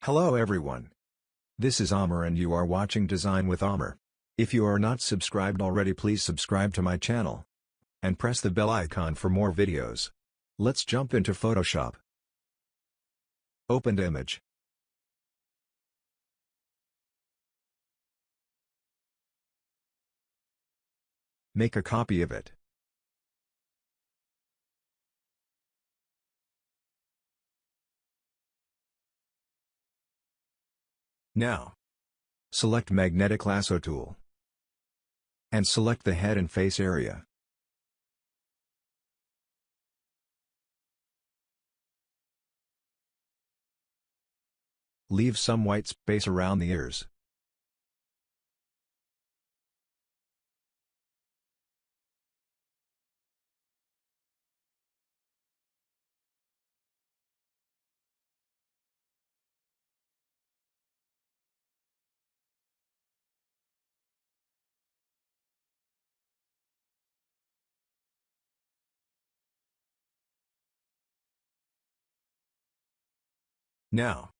Hello everyone. This is Amr and you are watching Design with Amr. If you are not subscribed already, please subscribe to my channel. And press the bell icon for more videos. Let's jump into Photoshop. Open the image. Make a copy of it. Now, select Magnetic Lasso tool. And select the head and face area. Leave some white space around the ears. Now,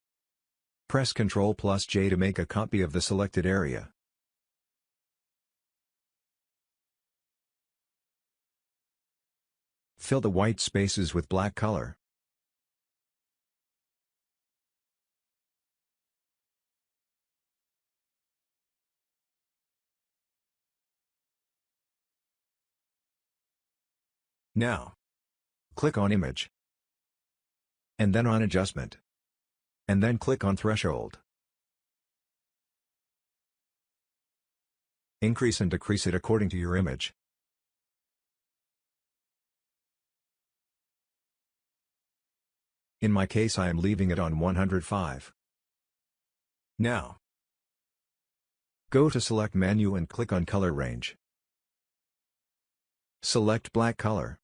press Ctrl+J to make a copy of the selected area. Fill the white spaces with black color. Now, click on Image. And then on Adjustment. And then click on Threshold. Increase and decrease it according to your image. In my case, I am leaving it on 105. Now, go to Select menu and click on Color Range. Select black color.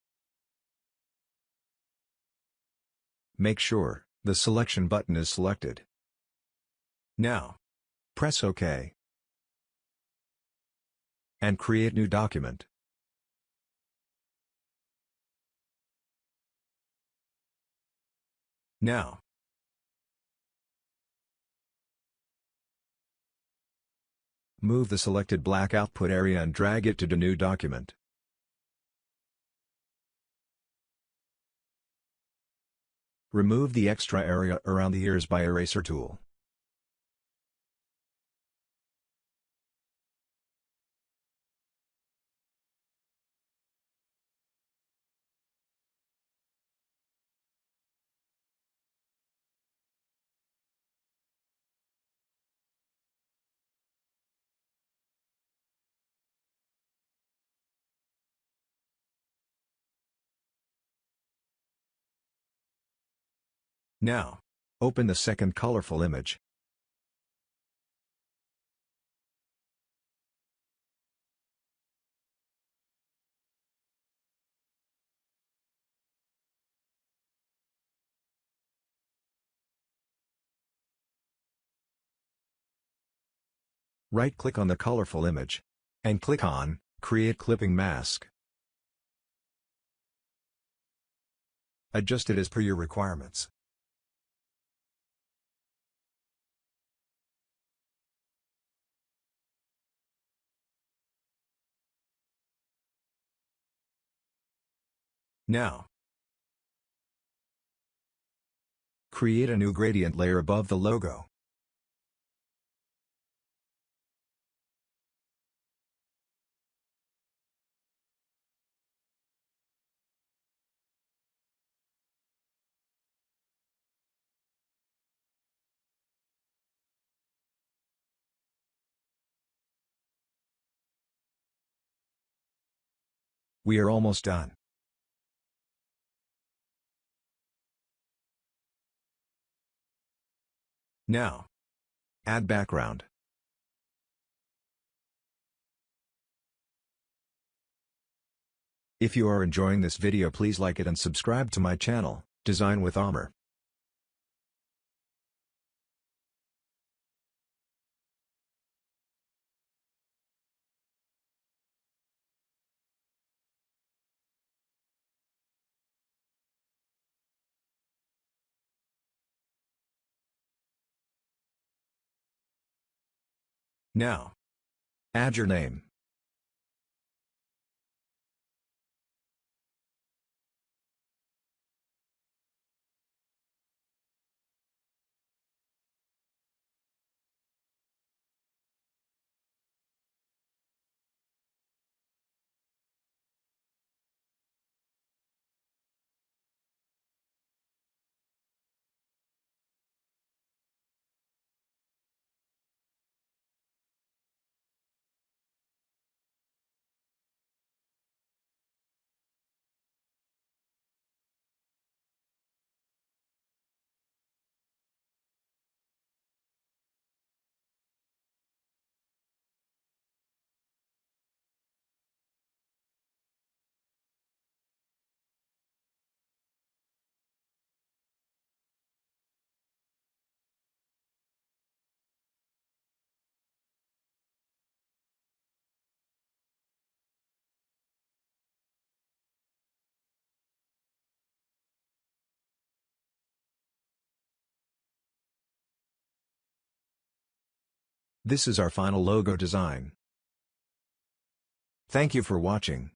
Make sure the selection button is selected. Now, press OK. And create new document. Now, move the selected black output area and drag it to the new document. Remove the extra area around the ears by Eraser tool. Now, open the second colorful image. Right-click on the colorful image. And click on Create Clipping Mask. Adjust it as per your requirements. Now, create a new gradient layer above the logo. We are almost done. Now, add background. If you are enjoying this video, please like it and subscribe to my channel, Design with Amr. Now, add your name. This is our final logo design. Thank you for watching.